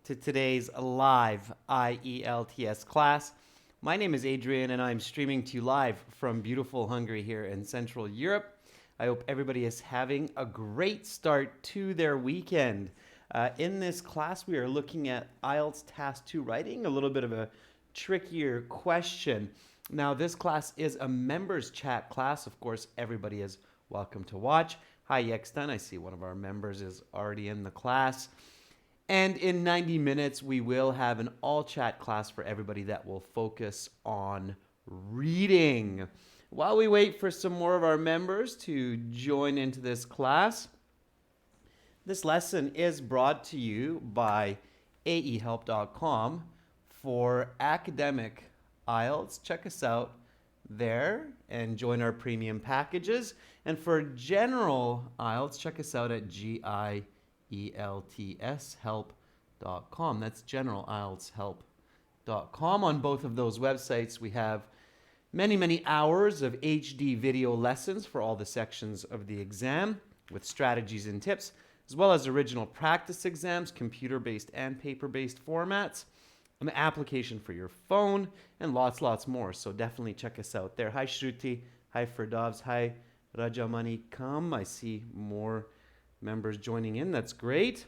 to today's live IELTS class. My name is Adrian and I'm streaming to you live from beautiful Hungary here in Central Europe. I hope everybody is having a great start to their weekend. In this class, we are looking at IELTS Task 2 writing, a little bit of a trickier question. Now, this class is a members chat class. Of course, everybody is welcome to watch. Hi, Yexton. I see one of our members is already in the class. And in 90 minutes, we will have an all chat class for everybody that will focus on reading. While we wait for some more of our members to join into this class, this lesson is brought to you by aehelp.com for academic IELTS. Check us out there and join our premium packages. And for general IELTS, check us out at gieltshelp.com. That's generalieltshelp.com. On both of those websites, we have many hours of HD video lessons for all the sections of the exam with strategies and tips, as well as original practice exams, computer-based and paper-based formats, an application for your phone, and lots more. So definitely check us out there. Hi, Shruti. Hi, Ferdovs. Hi, Rajamani Kam. I see more members joining in. That's great.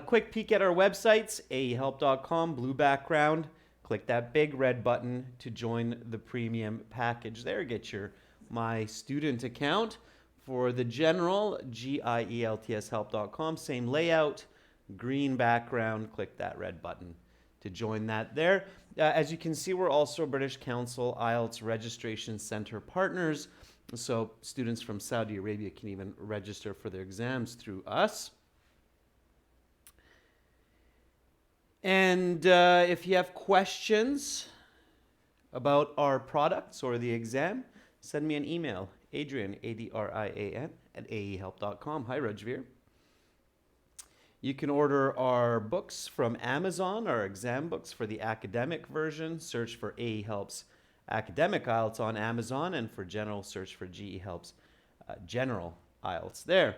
Quick peek at our websites, aehelp.com, blue background. Click that big red button to join the premium package there. Get your My Student account. For the general, gieltshelp.com, same layout, green background. Click that red button to join that there. As you can see, we're also British Council IELTS Registration Center partners. So students from Saudi Arabia can even register for their exams through us. And if you have questions about our products or the exam, send me an email, Adrian, Adrian, at aehelp.com. Hi, Rajveer. You can order our books from Amazon, our exam books for the academic version. Search for AE Helps Academic IELTS on Amazon, and for general, search for GE Helps General IELTS there.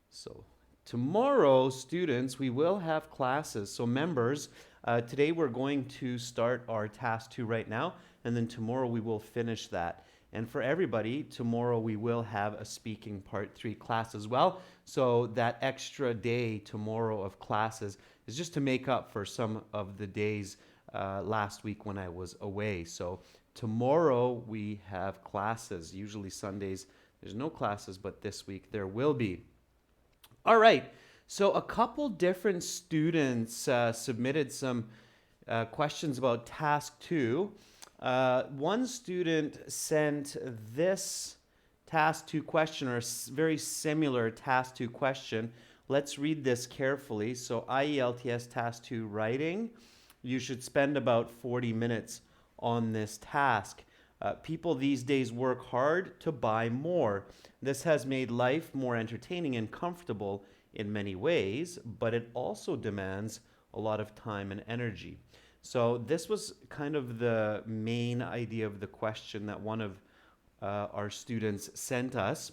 So tomorrow, students, we will have classes. So members, today we're going to start our Task 2 right now, and then tomorrow we will finish that. And for everybody, tomorrow we will have a speaking part 3 class as well. So that extra day tomorrow of classes is just to make up for some of the days last week when I was away. So tomorrow we have classes. Usually Sundays there's no classes, but this week there will be. All right, so a couple different students submitted some questions about Task 2. One student sent this Task 2 question, or a very similar Task 2 question. Let's read this carefully. So IELTS Task 2 writing, you should spend about 40 minutes on this task. People these days work hard to buy more. This has made life more entertaining and comfortable in many ways, but it also demands a lot of time and energy. So this was kind of the main idea of the question that one of our students sent us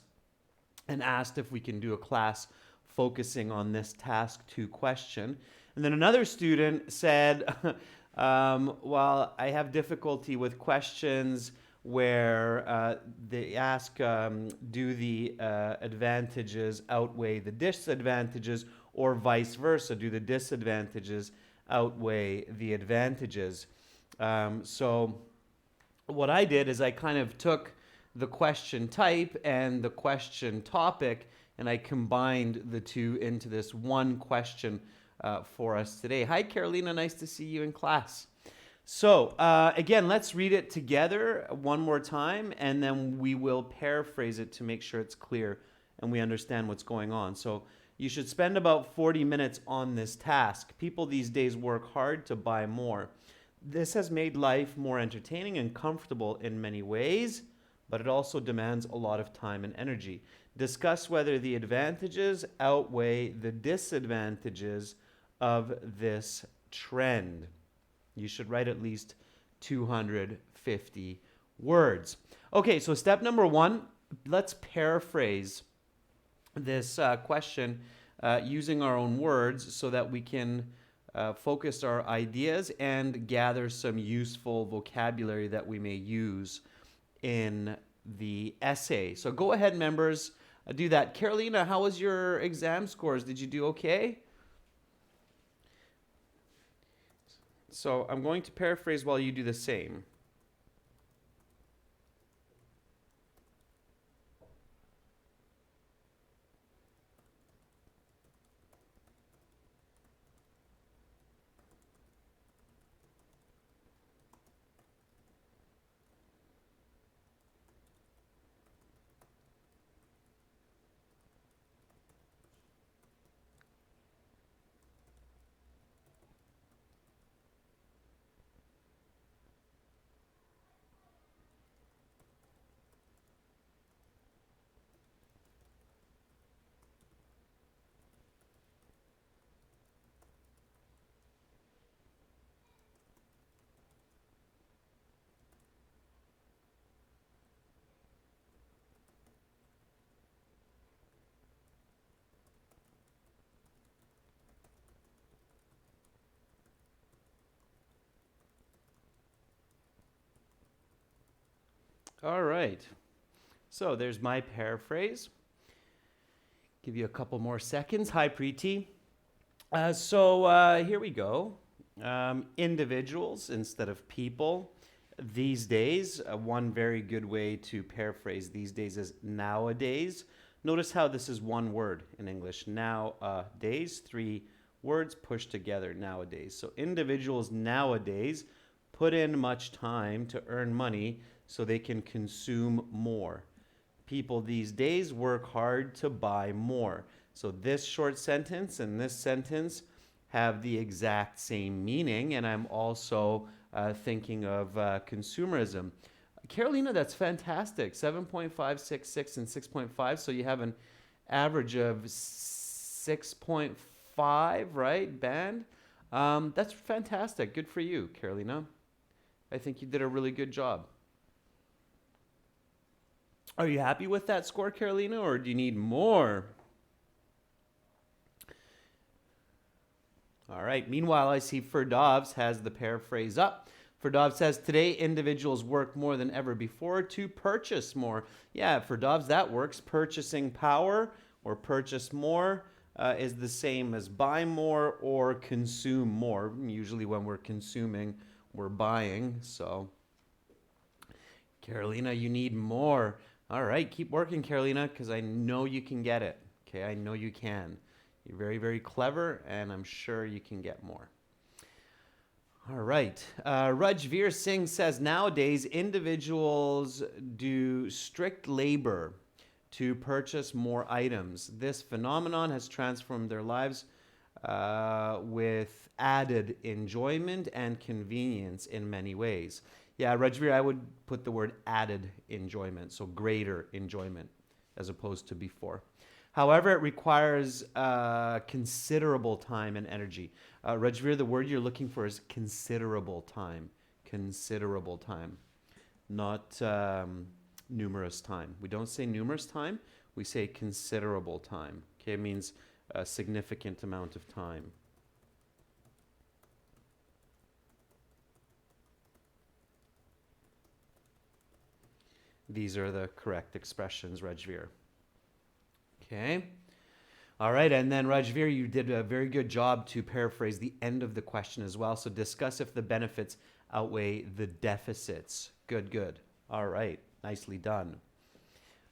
and asked if we can do a class focusing on this Task 2 question. And then another student said, well, I have difficulty with questions where they ask, do the advantages outweigh the disadvantages, or vice versa, do the disadvantages outweigh the advantages? So what I did is I kind of took the question type and the question topic, and I combined the two into this one question for us today. Hi, Carolina. Nice to see you in class. So again, let's read it together one more time, and then we will paraphrase it to make sure it's clear and we understand what's going on. So you should spend about 40 minutes on this task. People these days work hard to buy more. This has made life more entertaining and comfortable in many ways, but it also demands a lot of time and energy. Discuss whether the advantages outweigh the disadvantages of this trend. You should write at least 250 words. Okay, so step number 1, let's paraphrase this question using our own words so that we can focus our ideas and gather some useful vocabulary that we may use in the essay. So go ahead, members, do that. Carolina, how was your exam scores? Did you do okay? So I'm going to paraphrase while you do the same. All right. So there's my paraphrase. Give you a couple more seconds. Hi, Preeti. Here we go. Individuals instead of people. These days, one very good way to paraphrase these days is nowadays. Notice how this is one word in English. Nowadays, 3 words pushed together, nowadays. So individuals nowadays put in much time to earn money so they can consume more. People these days work hard to buy more. So this short sentence and this sentence have the exact same meaning, and I'm also thinking of consumerism. Carolina, that's fantastic. 7.566 and 6.5, so you have an average of 6.5, right, band? That's fantastic. Good for you, Carolina. I think you did a really good job. Are you happy with that score, Carolina, or do you need more? All right. Meanwhile, I see Ferdovs has the paraphrase up. Ferdov says, today individuals work more than ever before to purchase more. Yeah, Ferdovs, that works. Purchasing power or purchase more is the same as buy more or consume more. Usually when we're consuming, we're buying. So, Carolina, you need more. All right, keep working, Carolina, because I know you can get it. Okay, I know you can. You're very, very clever, and I'm sure you can get more. All right. Rajveer Singh says, nowadays, individuals do strict labor to purchase more items. This phenomenon has transformed their lives with added enjoyment and convenience in many ways. Yeah, Rajveer, I would put the word added enjoyment, so greater enjoyment as opposed to before. However, it requires considerable time and energy. Rajveer, the word you're looking for is considerable time. Considerable time, not numerous time. We don't say numerous time, we say considerable time. Okay, it means a significant amount of time. These are the correct expressions, Rajveer. Okay. All right. And then, Rajveer, you did a very good job to paraphrase the end of the question as well. So discuss if the benefits outweigh the deficits. Good, good. All right. Nicely done.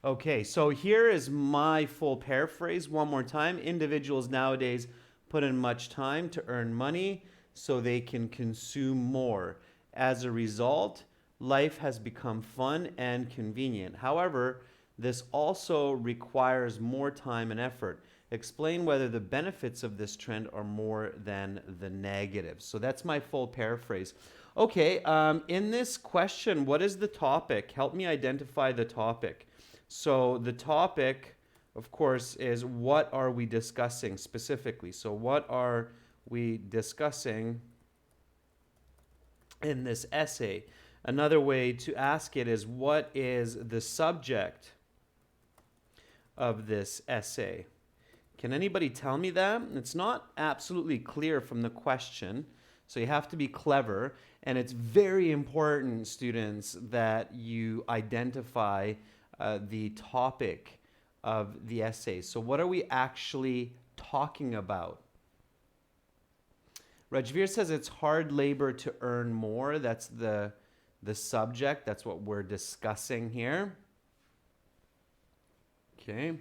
Okay. So here is my full paraphrase one more time. Individuals nowadays put in much time to earn money so they can consume more. As a result, life has become fun and convenient. However, this also requires more time and effort. Explain whether the benefits of this trend are more than the negatives. So that's my full paraphrase. Okay, in this question, what is the topic? Help me identify the topic. So the topic, of course, is what are we discussing specifically? So what are we discussing in this essay? Another way to ask it is, what is the subject of this essay? Can anybody tell me that? It's not absolutely clear from the question, so you have to be clever. And it's very important, students, that you identify the topic of the essay. So what are we actually talking about? Rajveer says it's hard labor to earn more. That's the subject. That's what we're discussing here. Okay.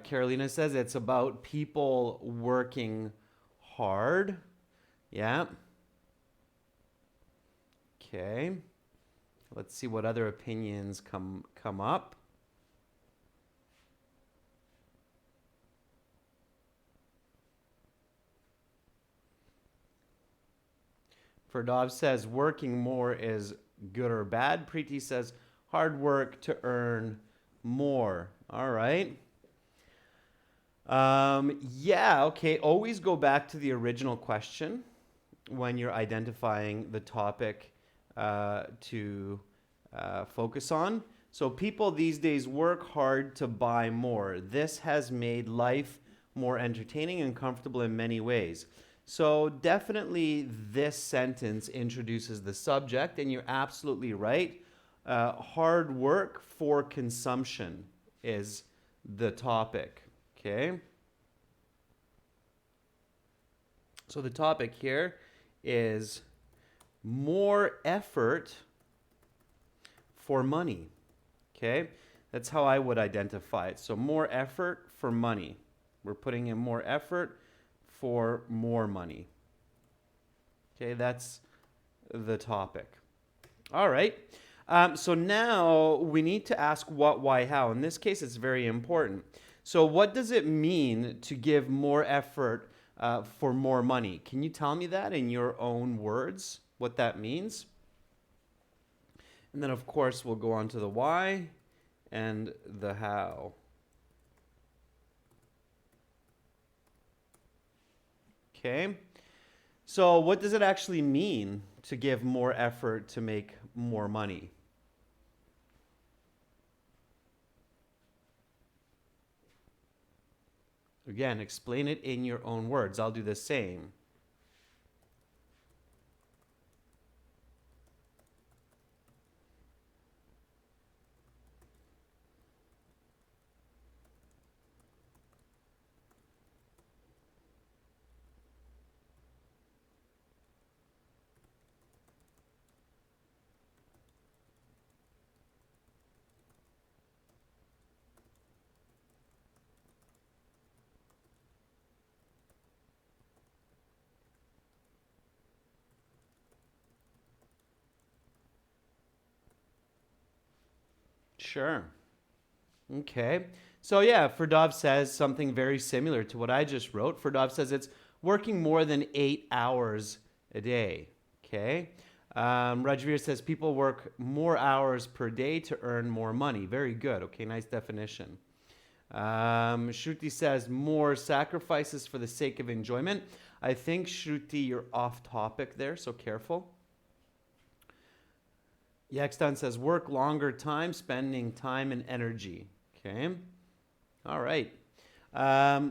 Carolina says it's about people working hard. Yeah. Okay. Let's see what other opinions come up. Ferdov says working more is good or bad. Preeti says hard work to earn more. All right. Yeah, okay. Always go back to the original question when you're identifying the topic to focus on. So people these days work hard to buy more. This has made life more entertaining and comfortable in many ways. So definitely this sentence introduces the subject, and you're absolutely right. Hard work for consumption is the topic. Okay. So the topic here is more effort for money. Okay. That's how I would identify it. So more effort for money. We're putting in more effort for more money. Okay. That's the topic. All right. So now we need to ask what, why, how. In this case, it's very important. So what does it mean to give more effort for more money? Can you tell me that in your own words, what that means? And then, of course, we'll go on to the why and the how. Okay. So what does it actually mean to give more effort to make more money? Again, explain it in your own words. I'll do the same. Sure. Okay. So yeah, Ferdov says something very similar to what I just wrote. Ferdov says it's working more than 8 hours a day. Okay. Rajveer says people work more hours per day to earn more money. Very good. Okay, nice definition. Shruti says more sacrifices for the sake of enjoyment. I think, Shruti, you're off topic there, so careful. Yaxtan says work longer time, spending time and energy. Okay. All right.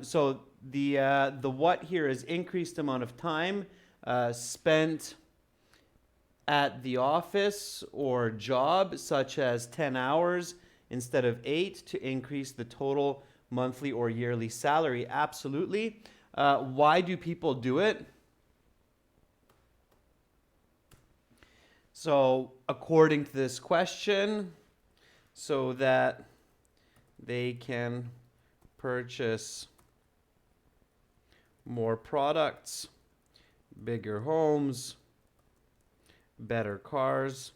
So the what here is increased amount of time spent at the office or job, such as 10 hours instead of 8, to increase the total monthly or yearly salary. Absolutely. Why do people do it? So according to this question, so that they can purchase more products, bigger homes, better cars,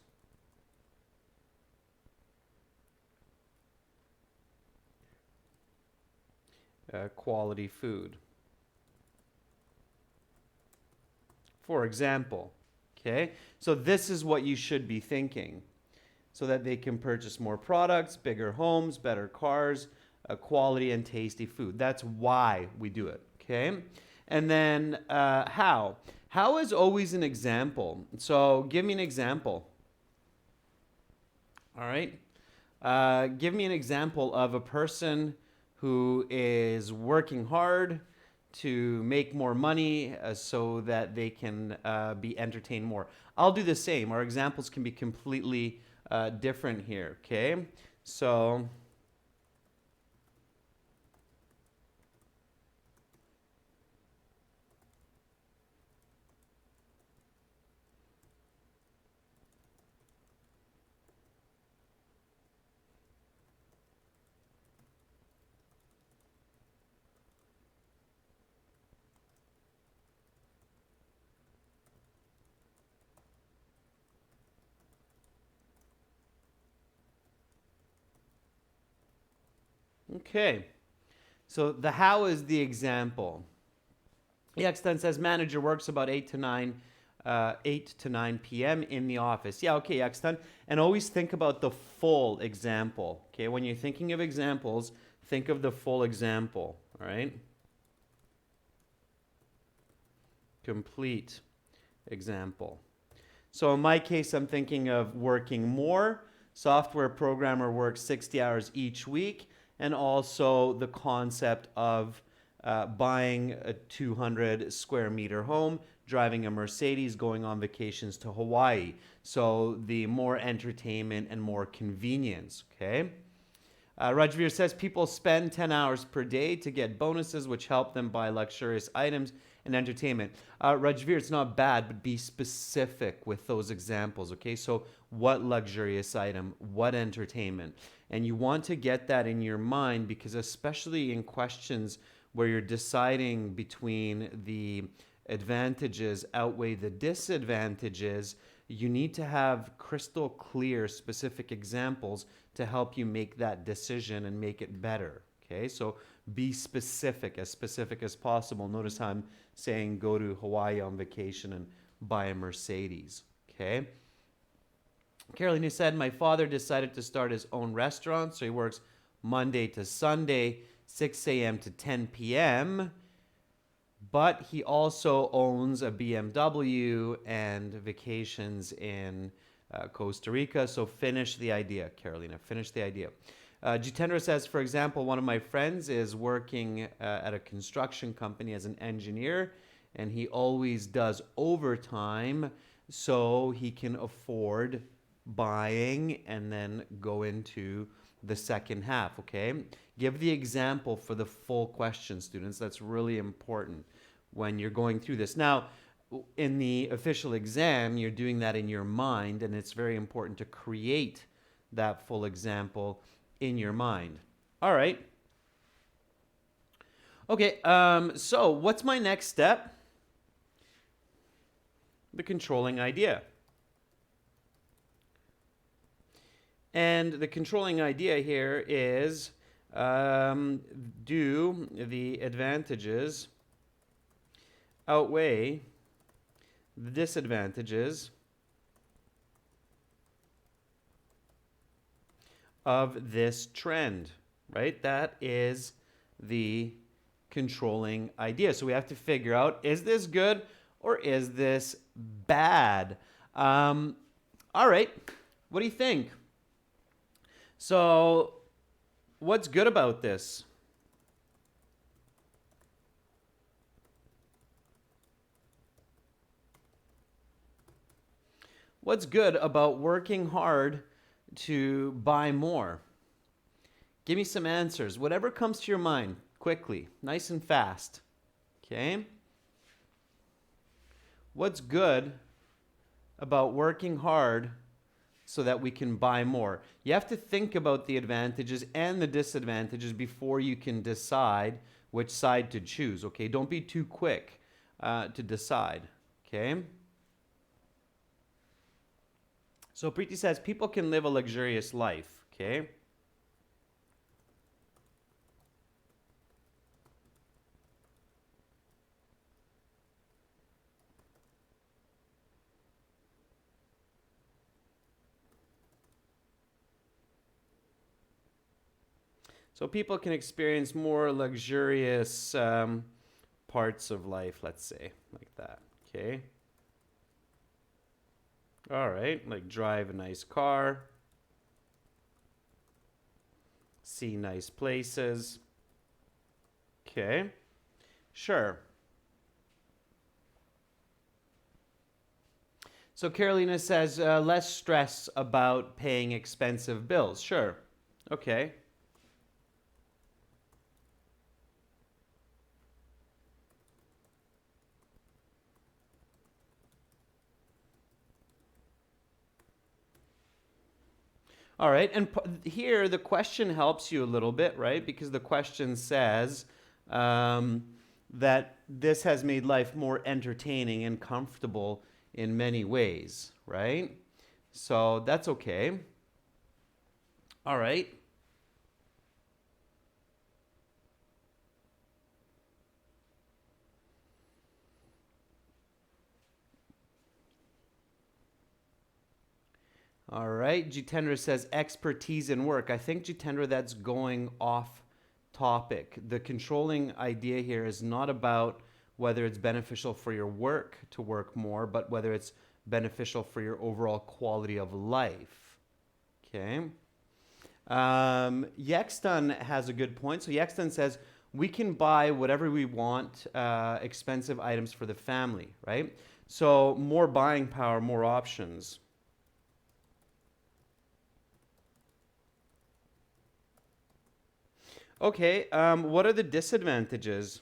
quality food. For example, okay? So this is what you should be thinking. So that they can purchase more products, bigger homes, better cars, quality and tasty food. That's why we do it, okay? And then how? How is always an example. So give me an example. All right? Give me an example of a person who is working hard to make more money so that they can be entertained more. I'll do the same. Our examples can be completely different here, okay? So okay. So the how is the example. EX then says manager works about 8 to 9 p.m. in the office. Yeah, okay, X10. And always think about the full example. Okay, when you're thinking of examples, think of the full example. All right. Complete example. So in my case, I'm thinking of working more. Software programmer works 60 hours each week. And also the concept of buying a 200 square meter home, driving a Mercedes, going on vacations to Hawaii. So the more entertainment and more convenience, okay? Rajveer says people spend 10 hours per day to get bonuses, which help them buy luxurious items and entertainment. Rajveer, it's not bad, but be specific with those examples, okay? So what luxurious item, what entertainment? And you want to get that in your mind because especially in questions where you're deciding between the advantages outweigh the disadvantages, you need to have crystal clear specific examples to help you make that decision and make it better. Okay, so be specific as possible. Notice how I'm saying go to Hawaii on vacation and buy a Mercedes. Okay. Carolina said, my father decided to start his own restaurant, so he works Monday to Sunday, 6 a.m. to 10 p.m., but he also owns a BMW and vacations in Costa Rica. So finish the idea, Carolina. Finish the idea. Jitendra says, for example, one of my friends is working at a construction company as an engineer, and he always does overtime so he can afford buying and then go into the second half, okay? Give the example for the full question, students. That's really important when you're going through this. Now, in the official exam, you're doing that in your mind, and it's very important to create that full example in your mind. All right. Okay, so what's my next step? The controlling idea. And the controlling idea here is do the advantages outweigh the disadvantages of this trend, right? That is the controlling idea. So we have to figure out, is this good or is this bad? All right, what do you think? So what's good about this? What's good about working hard to buy more? Give me some answers. Whatever comes to your mind, quickly, nice and fast. Okay? What's good about working hard so that we can buy more? You have to think about the advantages and the disadvantages before you can decide which side to choose. Okay? Don't be too quick to decide. Okay? So Preeti says people can live a luxurious life, okay? So people can experience more luxurious parts of life, let's say, like that, okay? All right, like drive a nice car, see nice places. Okay, sure. So Carolina says, less stress about paying expensive bills. Sure. Okay. All right. And here the question helps you a little bit, right? Because the question says um, that this has made life more entertaining and comfortable in many ways, right? So that's okay. All right. All right. Jitendra says expertise in work. I think, Jitendra, that's going off topic. The controlling idea here is not about whether it's beneficial for your work to work more, but whether it's beneficial for your overall quality of life. Okay. Yexton has a good point. So Yexton says we can buy whatever we want, expensive items for the family, right? So more buying power, more options. Okay, what are the disadvantages?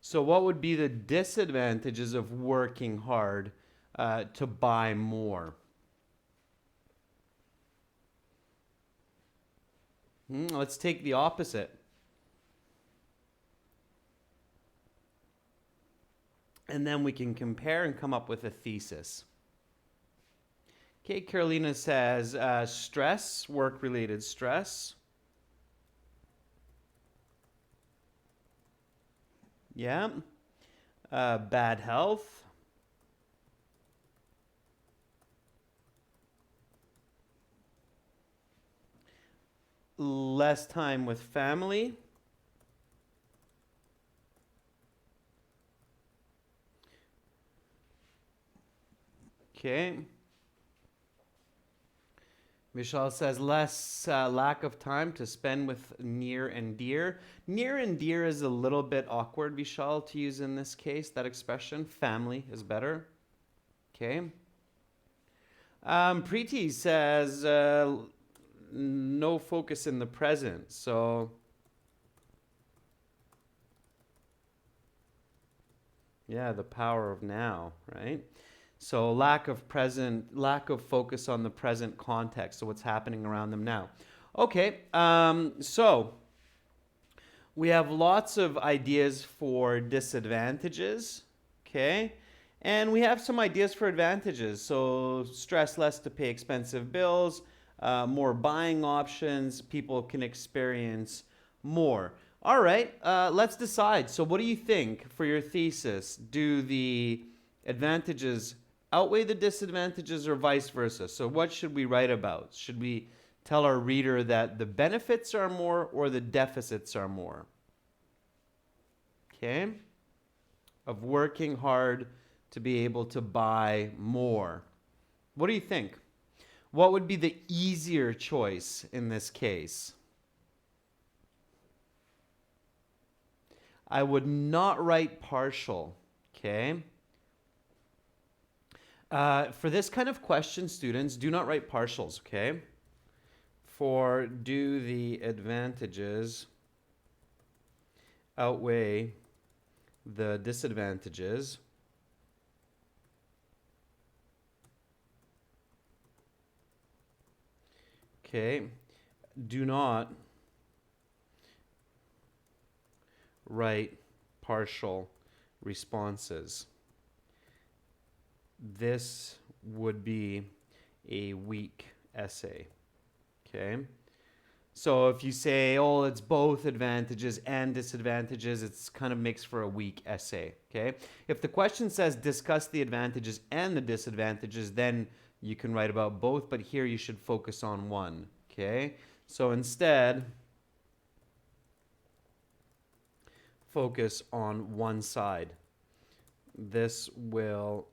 So, what would be the disadvantages of working hard to buy more? Let's take the opposite. And then we can compare and come up with a thesis. Okay, Carolina says stress, work related stress. Yeah. Bad health. Less time with family. Okay. Michelle says less lack of time to spend with near and dear. Near and dear is a little bit awkward, Vishal, to use in this case. That expression, family, is better. Okay. Preeti says no focus in the present. So, yeah, the power of now, right? So lack of focus on the present context. So what's happening around them now. Okay, so we have lots of ideas for disadvantages. Okay, and we have some ideas for advantages. So stress less to pay expensive bills, more buying options. People can experience more. All right, let's decide. So what do you think for your thesis? Do the advantages outweigh the disadvantages or vice versa? So what should we write about? Should we tell our reader that the benefits are more or the deficits are more? Okay? Of working hard to be able to buy more. What do you think? What would be the easier choice in this case? I would not write partial. Okay? For this kind of question, students, do not write partials, okay? For do the advantages outweigh the disadvantages? Okay. Do not write partial responses. This would be a weak essay. Okay. So if you say, oh, it's both advantages and disadvantages, it's kind of makes for a weak essay. Okay. If the question says discuss the advantages and the disadvantages, then you can write about both, but here you should focus on one. Okay. So instead, focus on one side. this will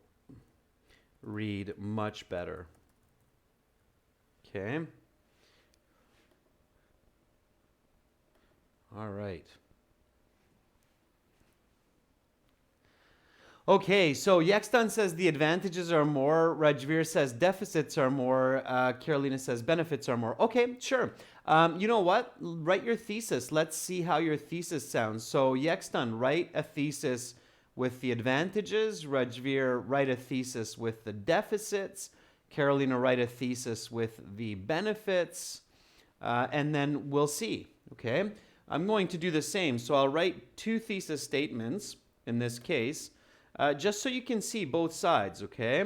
read much better. Okay. All right. Okay, so Yextan says the advantages are more. Rajveer says deficits are more. Carolina says benefits are more. Okay, sure. You know what? Write your thesis. Let's see how your thesis sounds. So Yextan, write a thesis with the advantages. Rajveer, write a thesis with the deficits. Carolina, write a thesis with the benefits. And then we'll see. Okay, I'm going to do the same. So I'll write 2 thesis statements in this case. Just so you can see both sides, okay?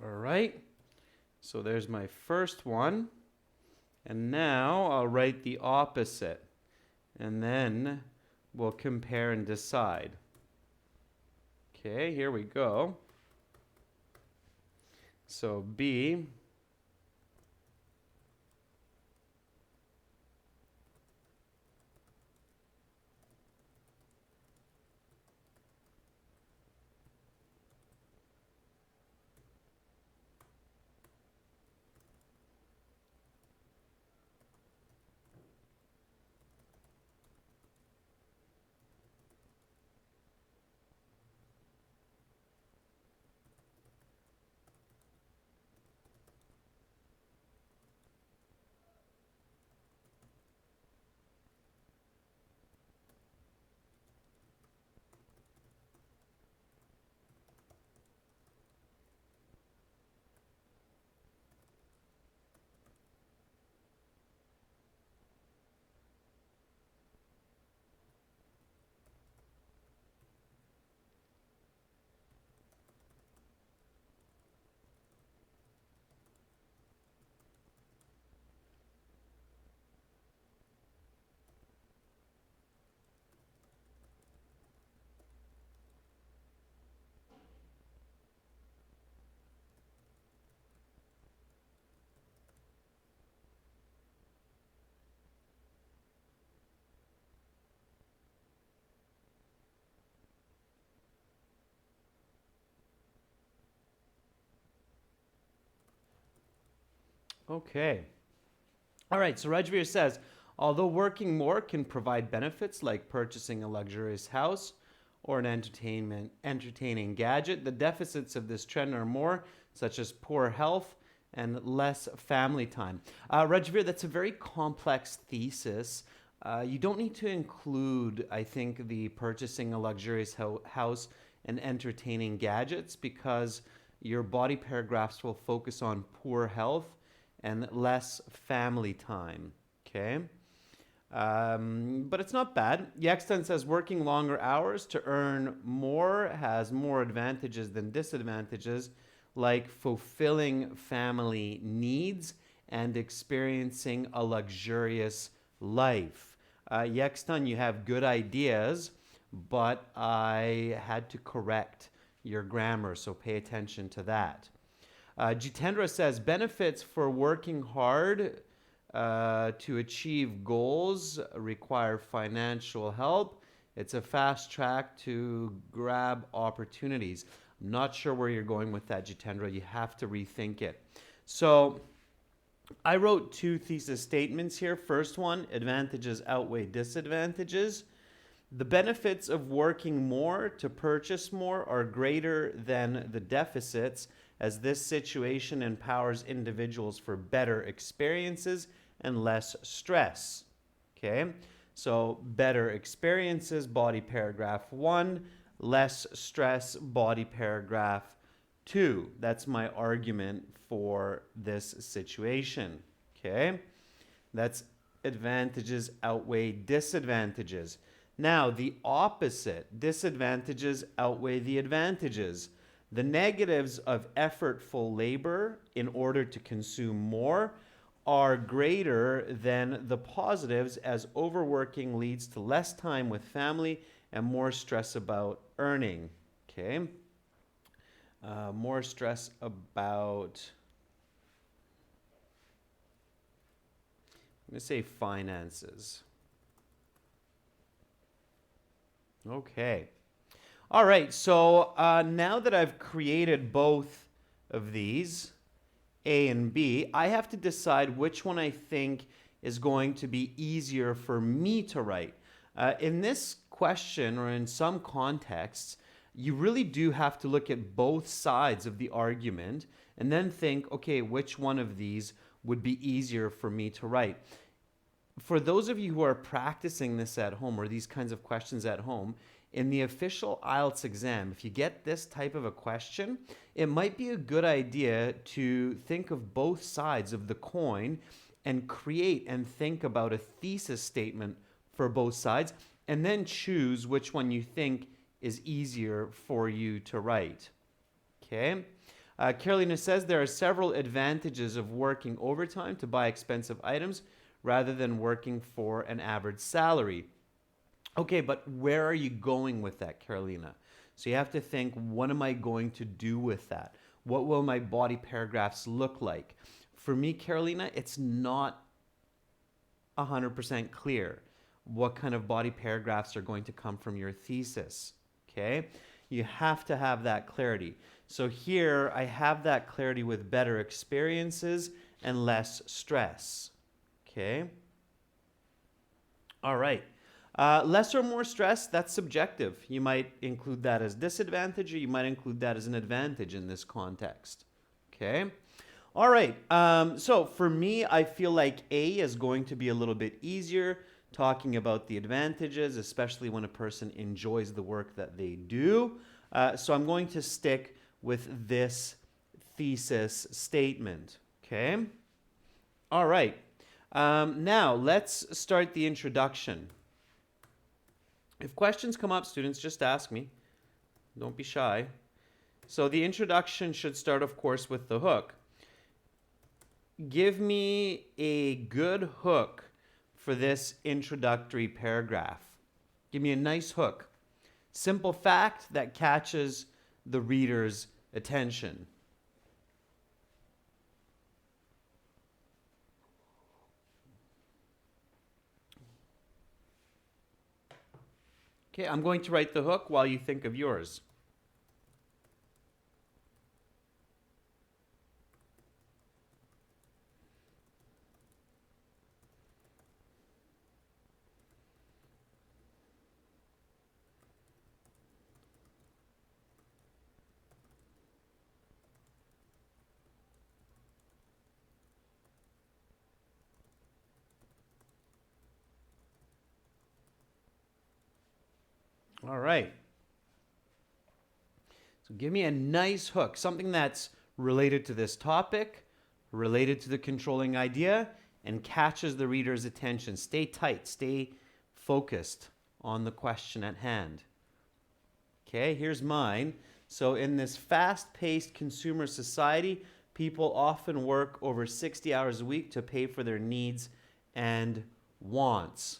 All right. So there's my first one. And now I'll write the opposite. And then we'll compare and decide. Okay, here we go. So B Okay. All right, so Rajveer says, although working more can provide benefits like purchasing a luxurious house or an entertaining gadget, the deficits of this trend are more, such as poor health and less family time. Rajveer, that's a very complex thesis. You don't need to include, I think, the purchasing a luxurious house and entertaining gadgets because your body paragraphs will focus on poor health and less family time. Okay. But it's not bad. Yaxton says working longer hours to earn more has more advantages than disadvantages, like fulfilling family needs and experiencing a luxurious life. Yaxton, you have good ideas, but I had to correct your grammar, so pay attention to that. Jitendra says benefits for working hard to achieve goals require financial help. It's a fast track to grab opportunities. I'm not sure where you're going with that, Jitendra. You have to rethink it. So I wrote two thesis statements here. First one, advantages outweigh disadvantages. The benefits of working more to purchase more are greater than the deficits, as this situation empowers individuals for better experiences and less stress. Okay, so better experiences, body paragraph 1, less stress, body paragraph 2. That's my argument for this situation. Okay, that's advantages outweigh disadvantages. Now, the opposite, disadvantages outweigh the advantages. The negatives of effortful labor in order to consume more are greater than the positives, as overworking leads to less time with family and more stress about earning. Okay. More stress about, I'm going to say finances. Okay. All right. So now that I've created both of these, A and B, I have to decide which one I think is going to be easier for me to write. In this question, or in some contexts, you really do have to look at both sides of the argument and then think, okay, which one of these would be easier for me to write? For those of you who are practicing this at home, or these kinds of questions at home, in the official IELTS exam, if you get this type of a question, it might be a good idea to think of both sides of the coin and create and think about a thesis statement for both sides, and then choose which one you think is easier for you to write. Okay? Carolina says there are several advantages of working overtime to buy expensive items rather than working for an average salary. Okay, but where are you going with that, Carolina? So you have to think, what am I going to do with that? What will my body paragraphs look like? For me, Carolina, it's not 100% clear what kind of body paragraphs are going to come from your thesis. Okay? You have to have that clarity. So here I have that clarity with better experiences and less stress. Okay? All right. Less or more stress, that's subjective. You might include that as disadvantage, or you might include that as an advantage in this context. Okay? All right. So for me, I feel like A is going to be a little bit easier, talking about the advantages, especially when a person enjoys the work that they do. So I'm going to stick with this thesis statement. Okay? All right. Now, let's start the introduction. If questions come up, students, just ask me. Don't be shy. So the introduction should start, of course, with the hook. Give me a good hook for this introductory paragraph. Give me a nice hook. Simple fact that catches the reader's attention. Okay, I'm going to write the hook while you think of yours. All right. So give me a nice hook, something that's related to this topic, related to the controlling idea, and catches the reader's attention. Stay tight, stay focused on the question at hand. Okay, here's mine. So in this fast-paced consumer society, people often work over 60 hours a week to pay for their needs and wants.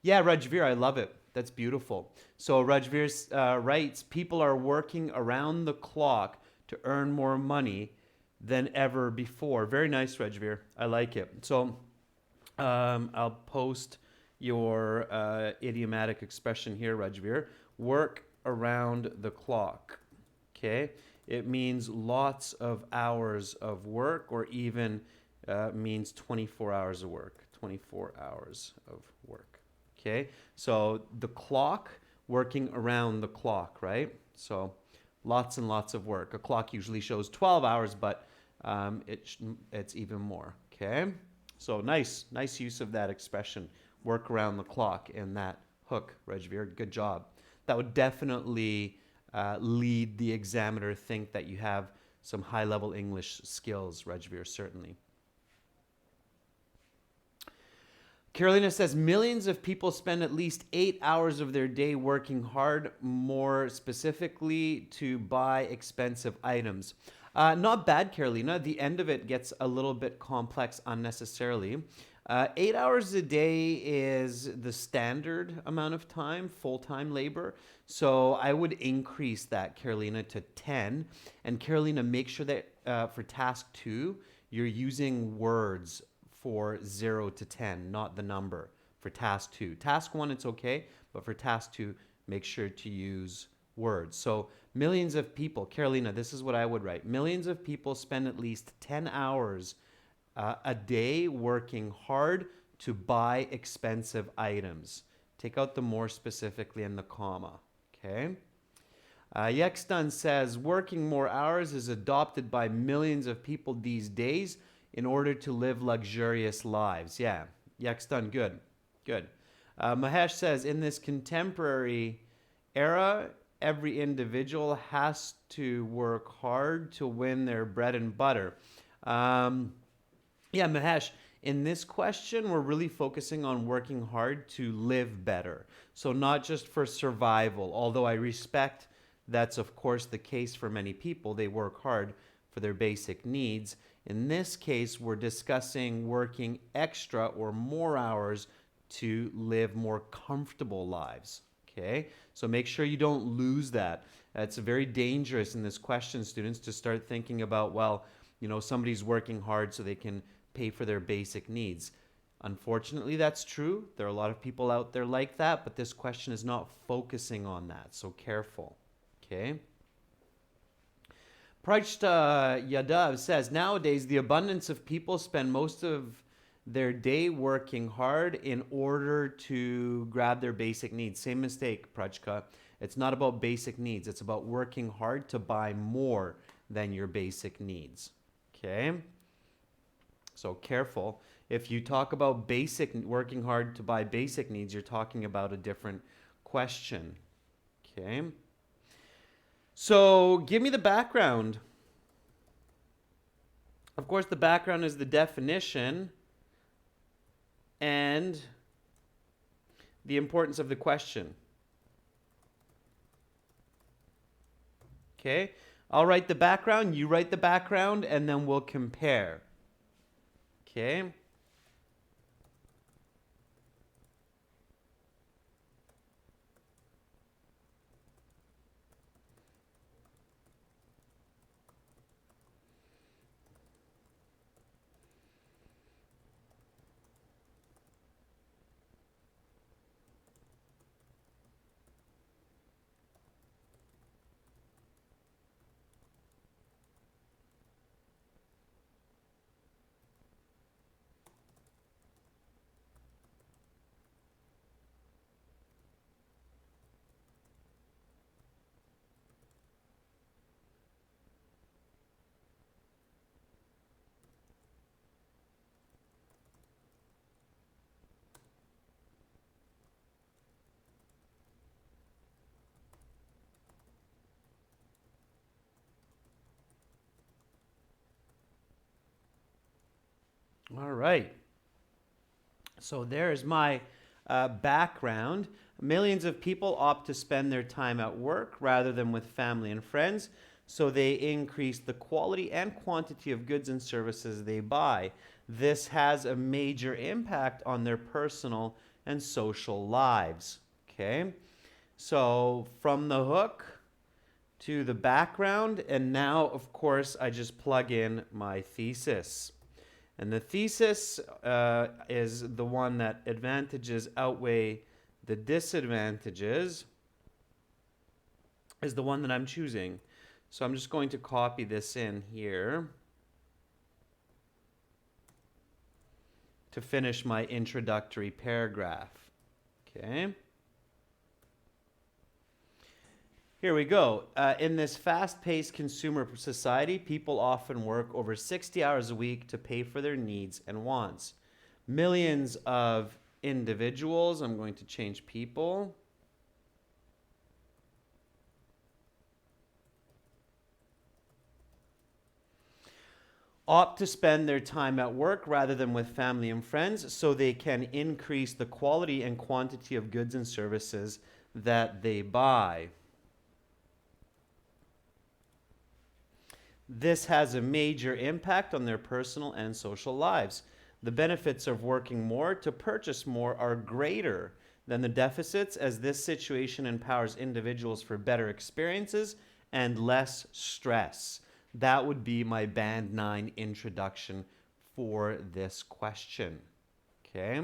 Yeah, Rajveer, I love it. That's beautiful. So Rajveer writes, people are working around the clock to earn more money than ever before. Very nice, Rajveer. I like it. So I'll post your idiomatic expression here, Rajveer. Work around the clock. Okay. It means lots of hours of work, or even means 24 hours of work. 24 hours of work. Okay, so the clock, working around the clock, right? So lots and lots of work. A clock usually shows 12 hours, but it's even more. Okay, so nice use of that expression, work around the clock, in that hook, Rajveer. Good job. That would definitely lead the examiner to think that you have some high-level English skills, Rajveer, certainly. Carolina says millions of people spend at least 8 hours of their day working hard, more specifically to buy expensive items. Not bad, Carolina. The end of it gets a little bit complex unnecessarily. 8 hours a day is the standard amount of time, full-time labor. So I would increase that, Carolina, to 10. And Carolina, make sure that for task 2, you're using words for 0 to 10, not the number for task 2. Task 1, it's okay, but for task 2, make sure to use words. So millions of people, Carolina, this is what I would write. Millions of people spend at least 10 hours a day working hard to buy expensive items. Take out the more specifically and the comma, okay? Yextun says, working more hours is adopted by millions of people these days in order to live luxurious lives. Yeah, Yextun, good, good. Mahesh says, in this contemporary era, every individual has to work hard to win their bread and butter. Yeah, Mahesh, in this question, we're really focusing on working hard to live better. So not just for survival, although I respect that's of course the case for many people. They work hard for their basic needs. In this case, we're discussing working extra or more hours to live more comfortable lives. Okay, so make sure you don't lose that. It's very dangerous in this question, students, to start thinking about, well, you know, somebody's working hard so they can pay for their basic needs. Unfortunately, that's true. There are a lot of people out there like that, but this question is not focusing on that, so careful. Okay. Prajta Yadav says, nowadays, the abundance of people spend most of their day working hard in order to grab their basic needs. Same mistake, Prajka. It's not about basic needs. It's about working hard to buy more than your basic needs. Okay? So careful. If you talk about working hard to buy basic needs, you're talking about a different question. Okay? So give me the background. Of course, the background is the definition and the importance of the question. Okay? I'll write the background, you write the background, and then we'll compare. Okay? All right. So there's my background. Millions of people opt to spend their time at work rather than with family and friends, so they increase the quality and quantity of goods and services they buy. This has a major impact on their personal and social lives. Okay? So from the hook to the background, and now, of course, I just plug in my thesis. And the thesis is the one that advantages outweigh the disadvantages, is the one that I'm choosing. So I'm just going to copy this in here to finish my introductory paragraph. Okay. Here we go. In this fast-paced consumer society, people often work over 60 hours a week to pay for their needs and wants. Millions of individuals, I'm going to change people, opt to spend their time at work rather than with family and friends so they can increase the quality and quantity of goods and services that they buy. This has a major impact on their personal and social lives. The benefits of working more to purchase more are greater than the deficits, as this situation empowers individuals for better experiences and less stress. That would be my Band 9 introduction for this question. Okay.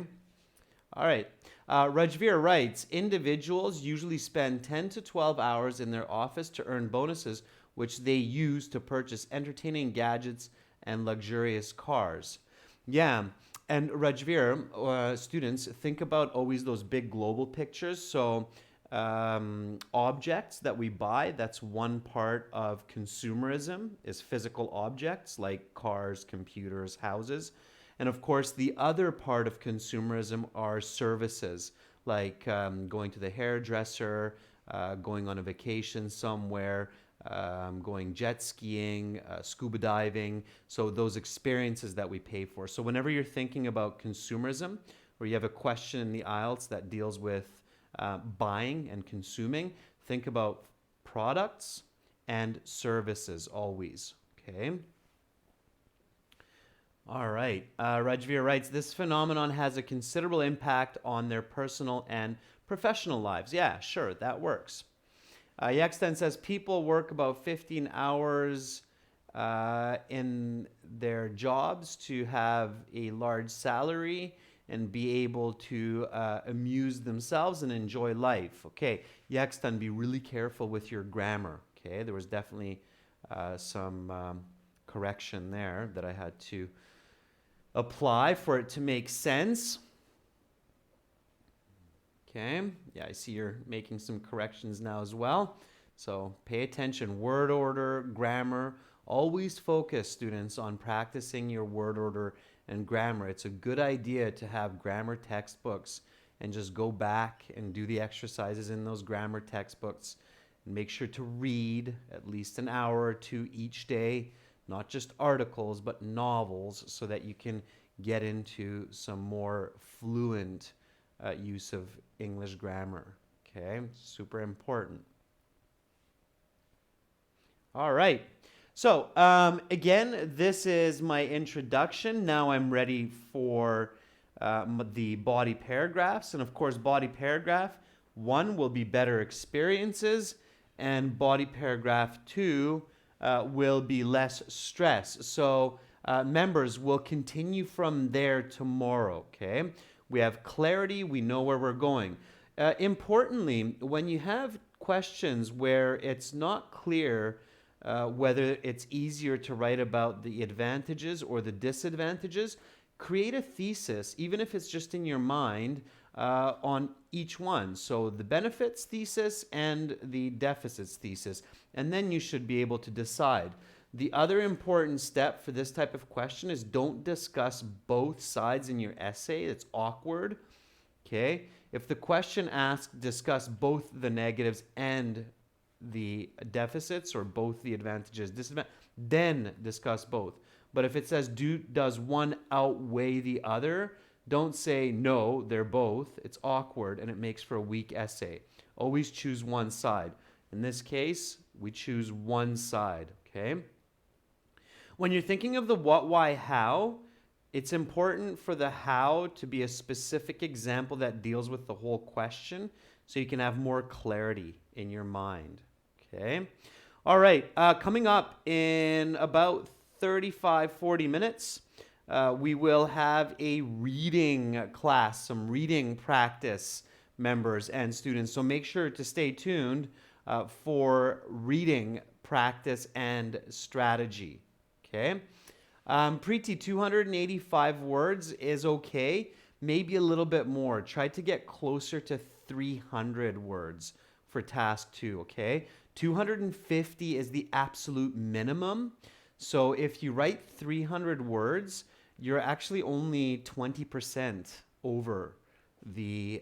All right. Rajveer writes, individuals usually spend 10 to 12 hours in their office to earn bonuses, which they use to purchase entertaining gadgets and luxurious cars. Yeah. And Rajveer, students, think about always those big global pictures. So objects that we buy, that's one part of consumerism, is physical objects like cars, computers, houses. And of course, the other part of consumerism are services, like going to the hairdresser, going on a vacation somewhere, going jet skiing, scuba diving. So those experiences that we pay for. So whenever you're thinking about consumerism, or you have a question in the IELTS that deals with buying and consuming, think about products and services always. Okay. All right. Rajveer writes, this phenomenon has a considerable impact on their personal and professional lives. Yeah, sure, that works. Yaxten says people work about 15 hours in their jobs to have a large salary and be able to amuse themselves and enjoy life. Okay, Yaxten, be really careful with your grammar. Okay, there was definitely some correction there that I had to apply for it to make sense. Okay, yeah, I see you're making some corrections now as well. So pay attention, word order, grammar. Always focus, students, on practicing your word order and grammar. It's a good idea to have grammar textbooks and just go back and do the exercises in those grammar textbooks. And make sure to read at least an hour or two each day, not just articles, but novels, so that you can get into some more fluent use of English grammar. Okay, super important. All right. So again, this is my introduction. Now I'm ready for the body paragraphs. And of course, body paragraph 1 will be better experiences, and body paragraph 2 will be less stress. So members, will continue from there tomorrow, okay? We have clarity, we know where we're going. Importantly, when you have questions where it's not clear whether it's easier to write about the advantages or the disadvantages, create a thesis, even if it's just in your mind, on each one. So the benefits thesis and the deficits thesis, and then you should be able to decide. The other important step for this type of question is don't discuss both sides in your essay. It's awkward. Okay? If the question asks discuss both the negatives and the deficits, or both the advantages, disadvantages, then discuss both. But if it says does one outweigh the other, don't say no, they're both. It's awkward and it makes for a weak essay. Always choose one side. In this case, we choose one side, okay? When you're thinking of the what, why, how, it's important for the how to be a specific example that deals with the whole question so you can have more clarity in your mind, okay? All right, coming up in about 35-40 minutes, we will have a reading class, some reading practice, members and students. So make sure to stay tuned for reading practice and strategy. Okay. Preeti, 285 words is okay. Maybe a little bit more. Try to get closer to 300 words for task 2, okay? 250 is the absolute minimum. So if you write 300 words, you're actually only 20% over the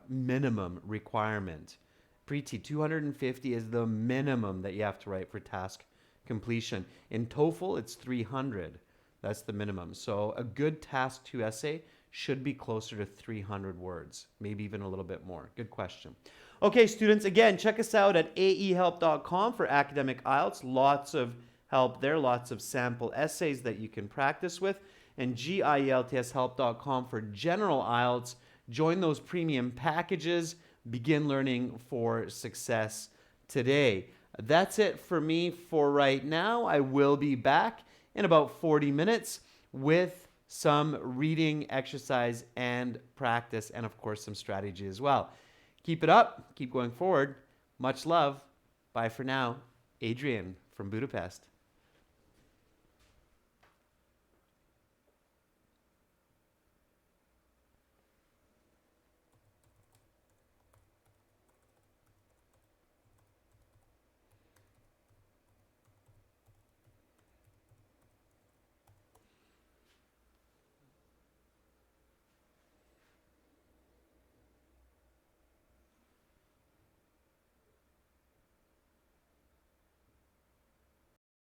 minimum requirement. Preeti, 250 is the minimum that you have to write for task completion. In TOEFL, it's 300. That's the minimum. So a good task 2 essay should be closer to 300 words, maybe even a little bit more. Good question. Okay, students, again, check us out at aehelp.com for academic IELTS. Lots of help there, lots of sample essays that you can practice with. And gieltshelp.com for general IELTS. Join those premium packages. Begin learning for success today. That's it for me for right now. I will be back in about 40 minutes with some reading exercise and practice, and of course some strategy as well. Keep it up. Keep going forward. Much love. Bye for now. Adrian from Budapest.